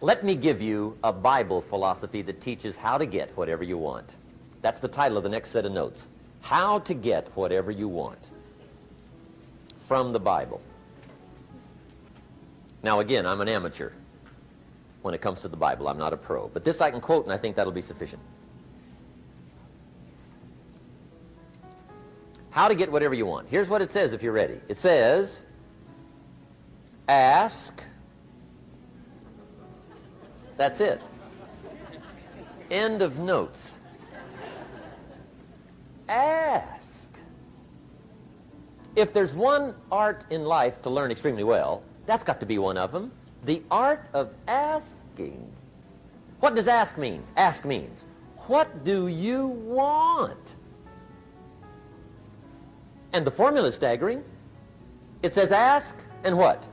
Let me give you a Bible philosophy that teaches how to get whatever you want. That's the title of the next set of notes. How to get whatever you want from the Bible. Now again, I'm an amateur when it comes to the Bible. I'm not a pro. But this I can quote, and I think that'll be sufficient. How to get whatever you want. Here's what it says if you're ready. It says, ask. That's it. End of notes. Ask. If there's one art in life to learn extremely well, that's got to be one of them. The art of asking. What does ask mean? Ask means, what do you want? And the formula is staggering. It says ask and what?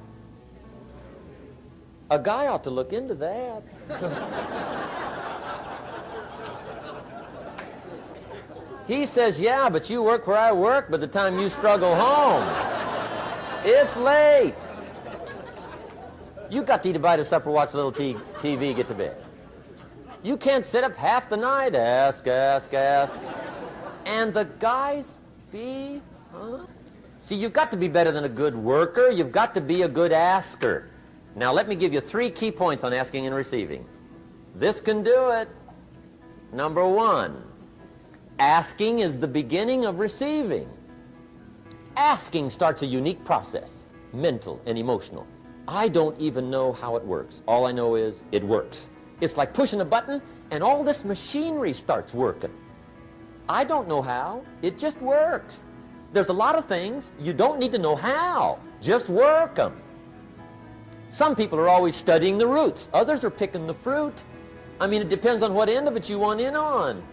A guy ought to look into that. He says, yeah, but you work where I work. By the time you struggle home, it's late. You got to eat a bite of supper, watch a little TV, get to bed. You can't sit up half the night. Ask, ask, ask. And the guys be, See, you've got to be better than a good worker. You've got to be a good asker. Now, let me give you 3 key points on asking and receiving. This can do it. Number 1, asking is the beginning of receiving. Asking starts a unique process, mental and emotional. I don't even know how it works. All I know is it works. It's like pushing a button and all this machinery starts working. I don't know how. It just works. There's a lot of things you don't need to know how. Just work them. Some people are always studying the roots. Others are picking the fruit. I mean, it depends on what end of it you want in on.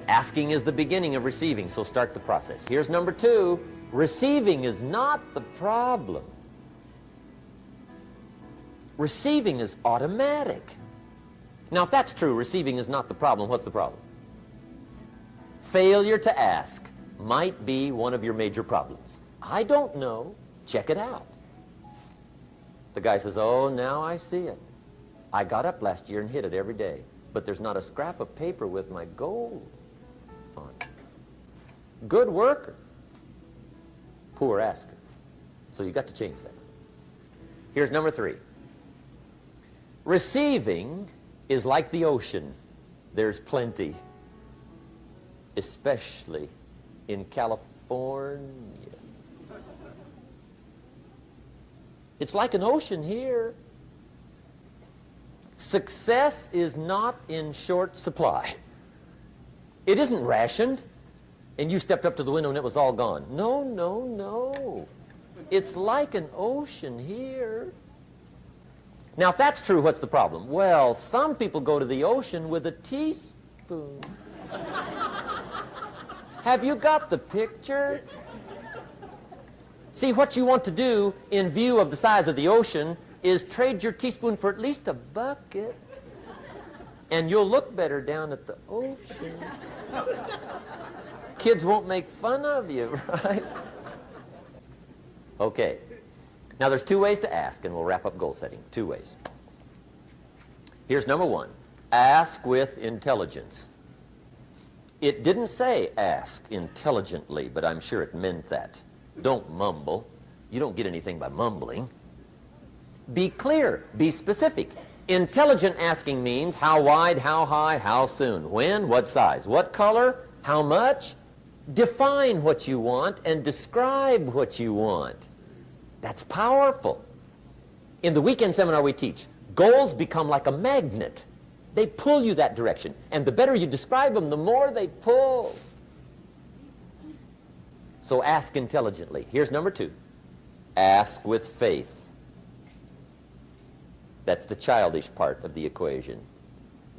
Asking is the beginning of receiving, so start the process. Here's number 2. Receiving is not the problem. Receiving is automatic. Now, if that's true, receiving is not the problem, what's the problem? Failure to ask might be one of your major problems. I don't know. Check it out. The guy says, oh, now I see it. I got up last year and hit it every day, but there's not a scrap of paper with my goals on it. Good worker. Poor asker. So you got to change that. Here's number 3. Receiving is like the ocean. There's plenty, especially in California. It's like an ocean here. Success is not in short supply. It isn't rationed, and you stepped up to the window and it was all gone. No, no, no. It's like an ocean here. Now, if that's true, what's the problem? Well, some people go to the ocean with a teaspoon. Have you got the picture? See, what you want to do in view of the size of the ocean is trade your teaspoon for at least a bucket, and you'll look better down at the ocean. Kids won't make fun of you, right? Okay. Now, there's 2 ways to ask, and we'll wrap up goal setting. 2 ways. Here's number 1. Ask with intelligence. It didn't say ask intelligently, but I'm sure it meant that. Don't mumble. You don't get anything by mumbling. Be clear. Be specific. Intelligent asking means how wide, how high, how soon, when, what size, what color, how much. Define what you want and describe what you want. That's powerful. In the weekend seminar we teach, goals become like a magnet. They pull you that direction. And the better you describe them, the more they pull. So ask intelligently. Here's number 2. Ask with faith. That's the childish part of the equation.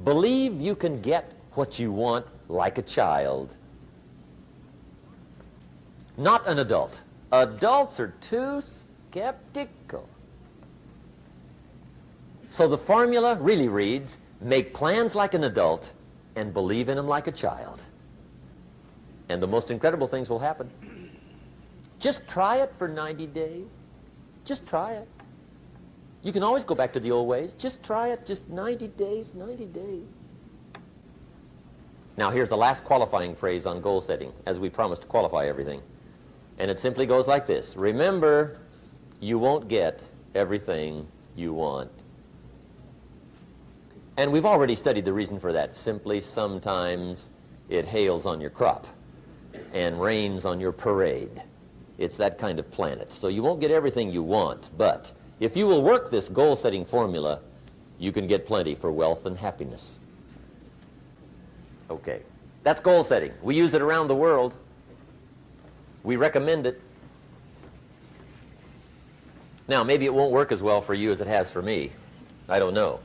Believe you can get what you want like a child. Not an adult. Adults are too skeptical. So the formula really reads, make plans like an adult and believe in them like a child. And the most incredible things will happen. Just try it for 90 days. Just try it. You can always go back to the old ways. Just try it. Just 90 days, 90 days. Now, here's the last qualifying phrase on goal setting, as we promised to qualify everything. And it simply goes like this. Remember, you won't get everything you want. And we've already studied the reason for that. Simply, sometimes it hails on your crop and rains on your parade. It's that kind of planet. So you won't get everything you want, but if you will work this goal-setting formula, you can get plenty for wealth and happiness. Okay, that's goal setting. We use it around the world. We recommend it. Now, maybe it won't work as well for you as it has for me. I don't know.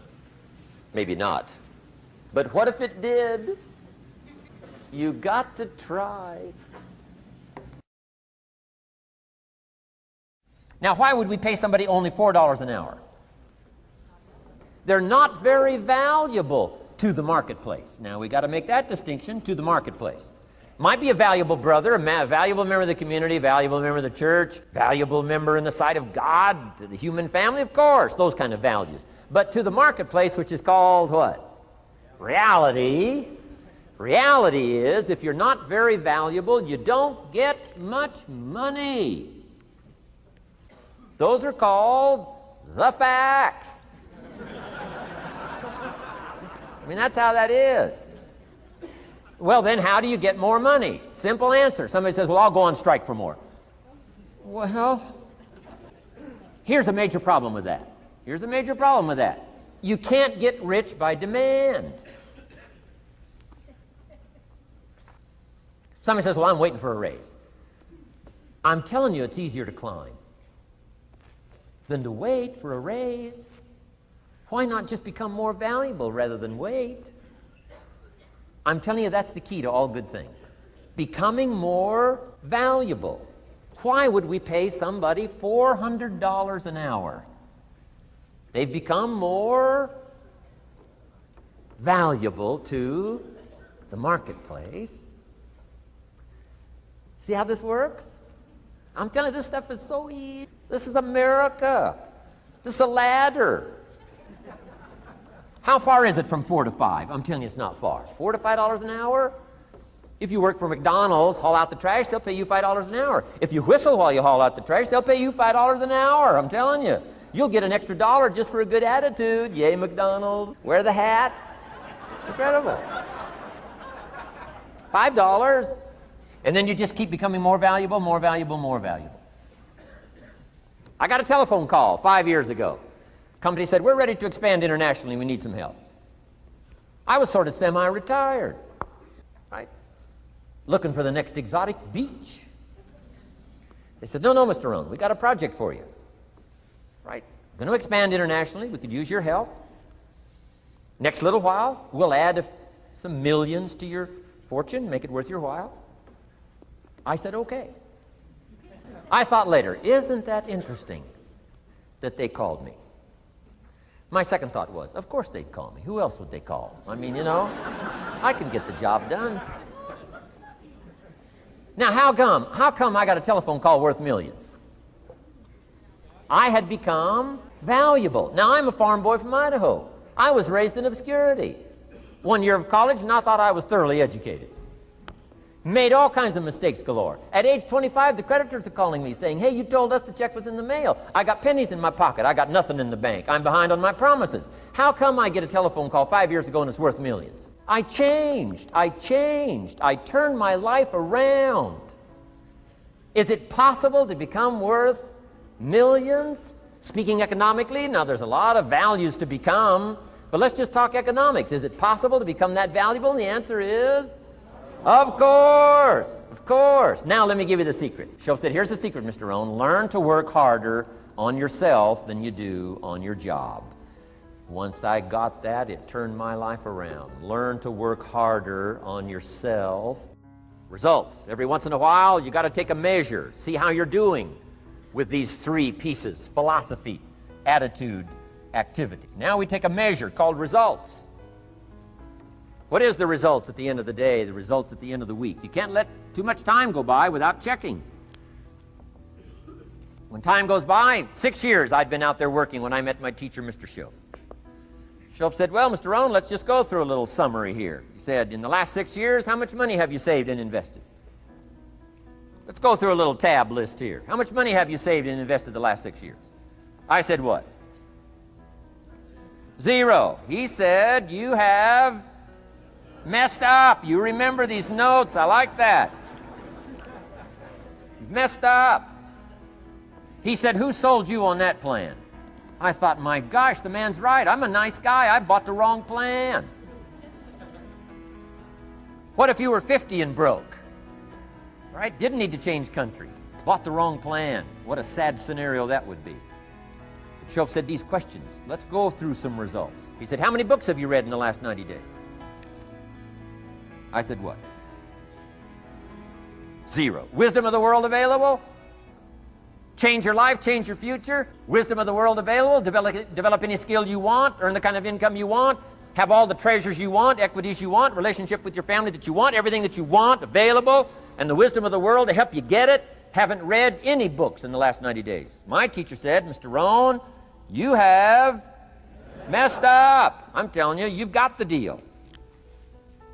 Maybe not. But what if it did? You got to try. Now, why would we pay somebody only $4 an hour? They're not very valuable to the marketplace. Now, we got to make that distinction, to the marketplace. Might be a valuable brother, a valuable member of the community, valuable member of the church, valuable member in the sight of God, to the human family, of course, those kind of values. But to the marketplace, which is called what? Reality. Reality is, if you're not very valuable, you don't get much money. Those are called the facts. I mean, that's how that is. Well, then how do you get more money? Simple answer. Somebody says, well, I'll go on strike for more. Well, here's a major problem with that. Here's a major problem with that. You can't get rich by demand. Somebody says, well, I'm waiting for a raise. I'm telling you, it's easier to climb than to wait for a raise. Why not just become more valuable rather than wait? I'm telling you, that's the key to all good things. Becoming more valuable. Why would we pay somebody $400 an hour? They've become more valuable to the marketplace. See how this works? I'm telling you, this stuff is so easy. This is America. This is a ladder. How far is it from 4 to 5? I'm telling you, it's not far. $4 to $5 an hour? If you work for McDonald's, haul out the trash, they'll pay you $5 an hour. If you whistle while you haul out the trash, they'll pay you $5 an hour. I'm telling you. You'll get an extra $1 just for a good attitude. Yay, McDonald's. Wear the hat. It's incredible. $5. And then you just keep becoming more valuable, more valuable, more valuable. I got a telephone call 5 years ago. Company said, we're ready to expand internationally. We need some help. I was sort of semi-retired, right? Looking for the next exotic beach. They said, no, Mr. Rohn, we got a project for you. Right? We're going to expand internationally. We could use your help. Next little while, we'll add some millions to your fortune, make it worth your while. I said, okay. I thought later, isn't that interesting that they called me? My second thought was, of course they'd call me. Who else would they call? I mean, you know, I can get the job done. Now, how come I got a telephone call worth millions? I had become valuable. Now, I'm a farm boy from Idaho. I was raised in obscurity. 1 year of college, and I thought I was thoroughly educated. Made all kinds of mistakes galore. At age 25, the creditors are calling me saying, hey, you told us the check was in the mail. I got pennies in my pocket. I got nothing in the bank. I'm behind on my promises. How come I get a telephone call 5 years ago and it's worth millions? I changed. I turned my life around. Is it possible to become worth millions? Speaking economically, now there's a lot of values to become, but let's just talk economics. Is it possible to become that valuable? And the answer is, of course. Now let me give you the secret. Shoaff said, here's the secret, Mr. Rohn. Learn to work harder on yourself than you do on your job. Once I got that, it turned my life around. Learn to work harder on yourself. Results. Every once in a while, you got to take a measure. See how you're doing with these three pieces: philosophy, attitude, activity. Now we take a measure called results. What is the results at the end of the day, the results at the end of the week? You can't let too much time go by without checking. When time goes by, 6 years I'd been out there working when I met my teacher, Mr. Schoaf. Schoaf said, well, Mr. Rohn, let's just go through a little summary here. He said, in the last 6 years, how much money have you saved and invested? Let's go through a little tab list here. How much money have you saved and invested the last 6 years? I said, what? 0. He said, you have messed up. You remember these notes. I like that. You've messed up. He said, who sold you on that plan? I thought, my gosh, the man's right. I'm a nice guy. I bought the wrong plan. What if you were 50 and broke? Right? Didn't need to change countries. Bought the wrong plan. What a sad scenario that would be. But Schoaf said these questions. Let's go through some results. He said, how many books have you read in the last 90 days? I said, what? 0. Wisdom of the world available? Change your life, change your future. Wisdom of the world available. Develop any skill you want. Earn the kind of income you want. Have all the treasures you want, equities you want, relationship with your family that you want, everything that you want available, and the wisdom of the world to help you get it. Haven't read any books in the last 90 days. My teacher said, Mr. Rohn, you have messed up. I'm telling you, you've got the deal.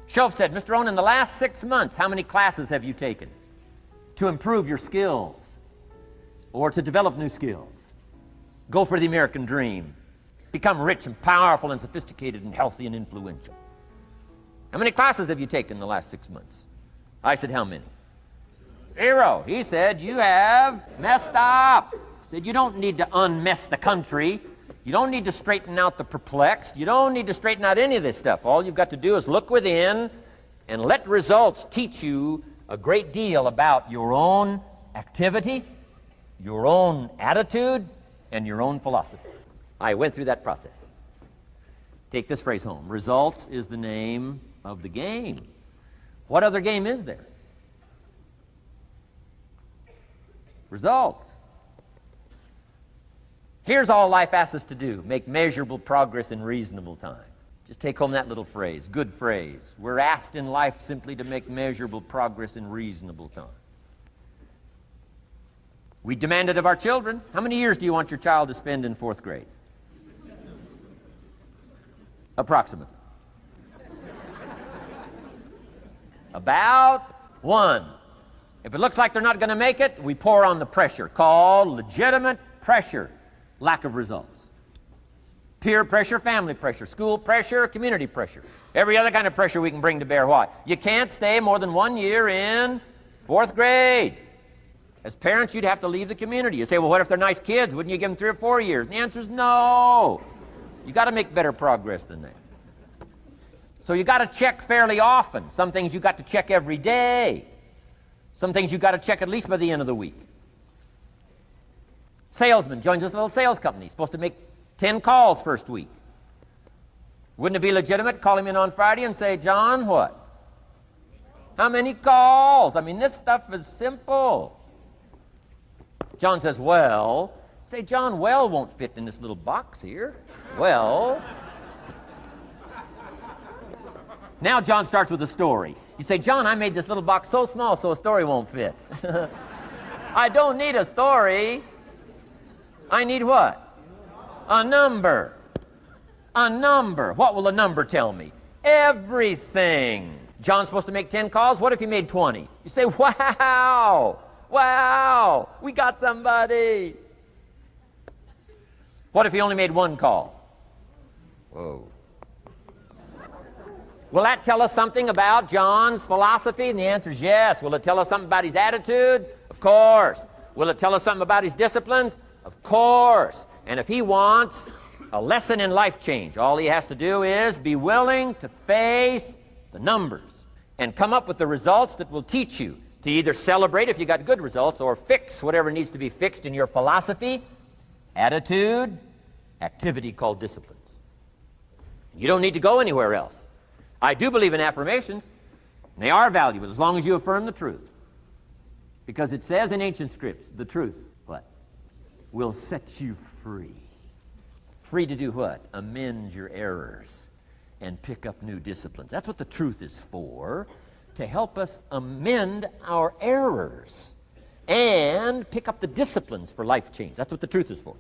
Schoaf said, Mr. Rohn, in the last 6 months, how many classes have you taken to improve your skills or to develop new skills? Go for the American dream. Become rich and powerful and sophisticated and healthy and influential. How many classes have you taken in the last 6 months? I said, how many? 0. He said, you have messed up. He said, you don't need to unmess the country. You don't need to straighten out the perplexed. You don't need to straighten out any of this stuff. All you've got to do is look within and let results teach you a great deal about your own activity, your own attitude, and your own philosophy. I went through that process. Take this phrase home. Results is the name of the game. What other game is there? Results. Here's all life asks us to do. Make measurable progress in reasonable time. Just take home that little phrase. Good phrase. We're asked in life simply to make measurable progress in reasonable time. We demand it of our children. How many years do you want your child to spend in 4th grade? Approximately. About 1. If it looks like they're not going to make it, we pour on the pressure, called legitimate pressure, lack of results. Peer pressure, family pressure, school pressure, community pressure. Every other kind of pressure we can bring to bear. Why? You can't stay more than 1 year in 4th grade. As parents, you'd have to leave the community. You say, well, what if they're nice kids? Wouldn't you give them 3 or 4 years? And the answer is no. You got to make better progress than that. So you got to check fairly often. Some things you got to check every day. Some things you got to check at least by the end of the week. Salesman joins this little sales company. He's supposed to make 10 calls first week. Wouldn't it be legitimate to call him in on Friday and say, John, what? How many calls? I mean, this stuff is simple. John says, well. Say, John, well won't fit in this little box here. Well. Now John starts with a story. You say, John, I made this little box so small so a story won't fit. I don't need a story. I need what? A number. A number. What will a number tell me? Everything. John's supposed to make 10 calls. What if he made 20? You say, wow. Wow. We got somebody. What if he only made 1 call? Whoa. Will that tell us something about John's philosophy? And the answer is yes. Will it tell us something about his attitude? Of course. Will it tell us something about his disciplines? Of course. And if he wants a lesson in life change, all he has to do is be willing to face the numbers and come up with the results that will teach you to either celebrate if you got good results or fix whatever needs to be fixed in your philosophy, attitude, activity called disciplines. You don't need to go anywhere else. I do believe in affirmations. And they are valuable as long as you affirm the truth. Because it says in ancient scripts, the truth, what? Will set you free. Free to do what? Amend your errors and pick up new disciplines. That's what the truth is for, to help us amend our errors and pick up the disciplines for life change. That's what the truth is for.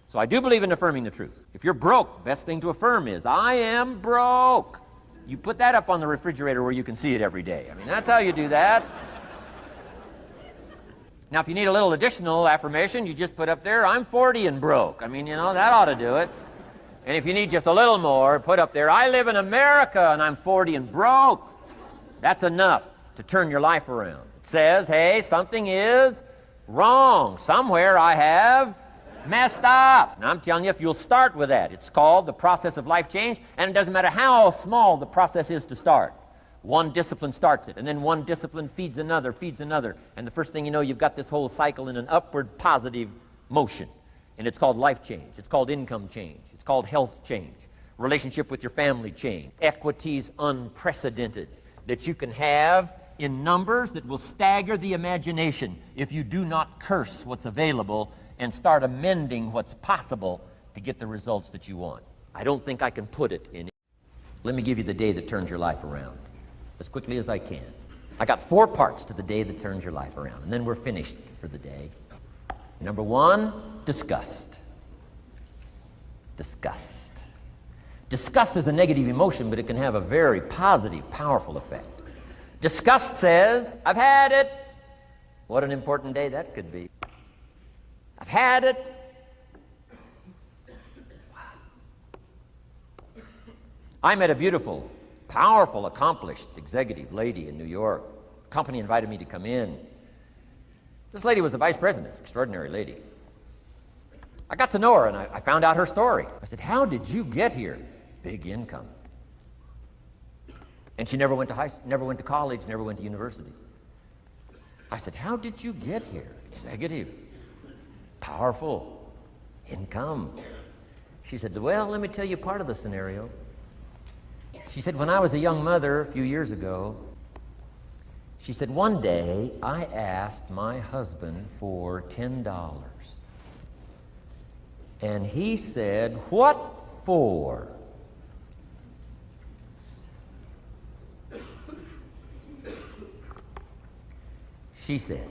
So I do believe in affirming the truth. If you're broke, best thing to affirm is, I am broke. You put that up on the refrigerator where you can see it every day. I mean, that's how you do that. Now, if you need a little additional affirmation, you just put up there, I'm 40 and broke. I mean, you know, that ought to do it. And if you need just a little more, put up there, I live in America and I'm 40 and broke. That's enough to turn your life around. It says, hey, something is wrong. Somewhere I have messed up. And I'm telling you, if you'll start with that, it's called the process of life change, and it doesn't matter how small the process is to start. One discipline starts it, and then one discipline feeds another, and the first thing you know, you've got this whole cycle in an upward positive motion. And it's called life change. It's called income change. It's called health change. Relationship with your family change. Equities unprecedented that you can have in numbers that will stagger the imagination if you do not curse what's available and start amending what's possible to get the results that you want. I don't think I can put it in. Let me give you the day that turns your life around as quickly as I can. I got 4 parts to the day that turns your life around, and then we're finished for the day. Number 1, disgust. Disgust. Disgust is a negative emotion, but it can have a very positive, powerful effect. Disgust says, I've had it. What an important day that could be. I've had it. Wow. I met a beautiful, powerful, accomplished executive lady in New York. The company invited me to come in. This lady was a vice president, extraordinary lady. I got to know her and I found out her story. I said, how did you get here? Big income. And she never went to college, never went to university. I said, how did you get here? Executive, powerful, income. She said, well, let me tell you part of the scenario. She said, when I was a young mother a few years ago, she said, one day I asked my husband for $10. And he said, what for? She said,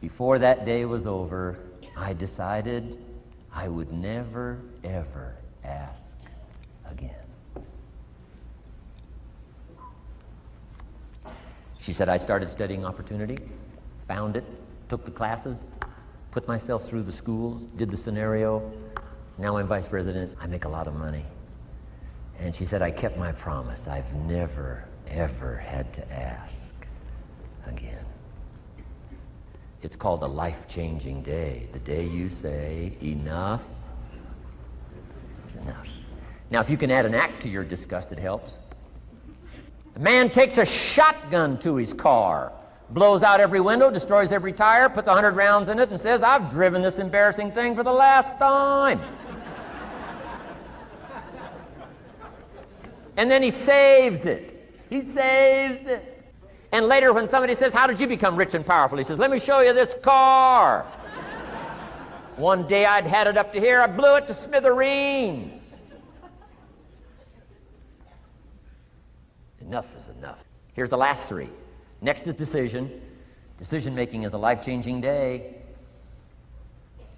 before that day was over, I decided I would never, ever ask again. She said, I started studying opportunity, found it, took the classes, put myself through the schools, did the scenario. Now I'm vice president. I make a lot of money. And she said, I kept my promise. I've never, ever had to ask again. It's called a life-changing day. The day you say, enough is enough. Now, if you can add an act to your disgust, it helps. A man takes a shotgun to his car, blows out every window, destroys every tire, puts 100 rounds in it, and says, I've driven this embarrassing thing for the last time. And then he saves it. He saves it. And later when somebody says, how did you become rich and powerful? He says, let me show you this car. One day I'd had it up to here, I blew it to smithereens. Enough is enough. Here's the last 3. Next is decision. Decision making is a life-changing day.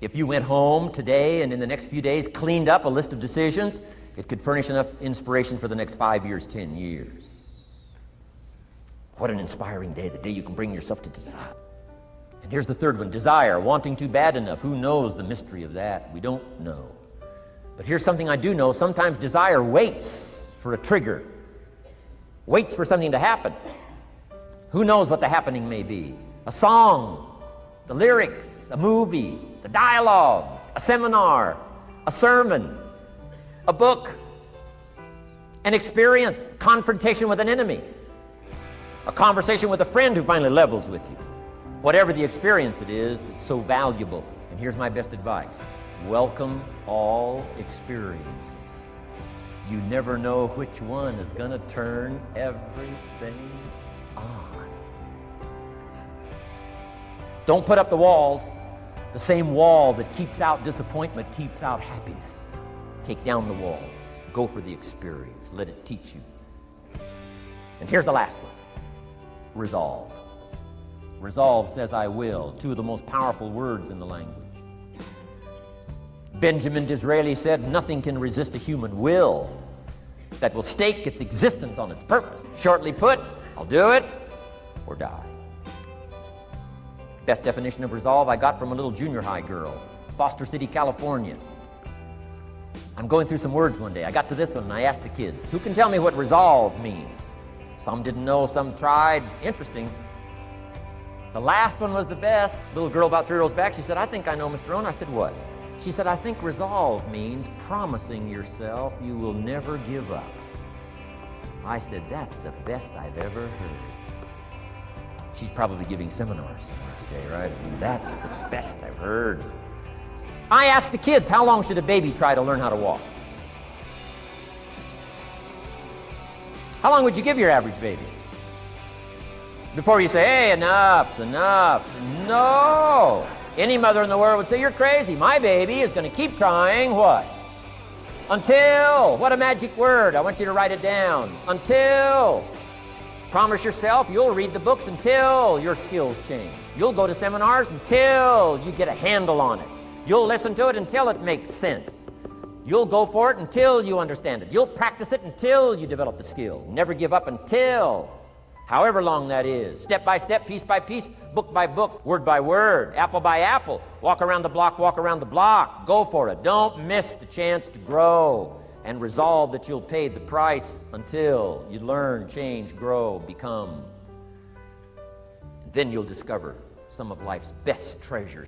If you went home today and in the next few days cleaned up a list of decisions, it could furnish enough inspiration for the next 5 years, 10 years. What an inspiring day, the day you can bring yourself to decide. And here's the 3rd one, desire, wanting too bad enough. Who knows the mystery of that? We don't know. But here's something I do know. Sometimes desire waits for a trigger, waits for something to happen. Who knows what the happening may be? A song, the lyrics, a movie, the dialogue, a seminar, a sermon, a book, an experience, confrontation with an enemy, a conversation with a friend who finally levels with you. Whatever the experience it is, it's so valuable. And here's my best advice. Welcome all experiences. You never know which one is going to turn everything on. Don't put up the walls. The same wall that keeps out disappointment keeps out happiness. Take down the walls. Go for the experience. Let it teach you. And here's the last one. Resolve. Resolve says I will, two of the most powerful words in the language. Benjamin Disraeli said, nothing can resist a human will that will stake its existence on its purpose. Shortly put, I'll do it or die. Best definition of resolve I got from a little junior high girl, Foster City, California. I'm going through some words one day. I got to this one and I asked the kids, who can tell me what resolve means? Some didn't know, some tried. Interesting. The last one was the best. Little girl about 3 rows back, she said, I think I know, Mr. Rohn. I said, what? She said, I think resolve means promising yourself you will never give up. I said, that's the best I've ever heard. She's probably giving seminars somewhere today, right? I mean, that's the best I've heard. I asked the kids, how long should a baby try to learn how to walk? How long would you give your average baby? Before you say, hey, enough's enough. No! Any mother in the world would say, you're crazy. My baby is going to keep trying, what? Until. What a magic word. I want you to write it down. Until. Promise yourself you'll read the books until your skills change. You'll go to seminars until you get a handle on it. You'll listen to it until it makes sense. You'll go for it until you understand it. You'll practice it until you develop the skill. Never give up until, however long that is. Step by step, piece by piece, book by book, word by word, apple by apple. Walk around the block, walk around the block. Go for it. Don't miss the chance to grow. And resolve that you'll pay the price until you learn, change, grow, become. Then you'll discover some of life's best treasures.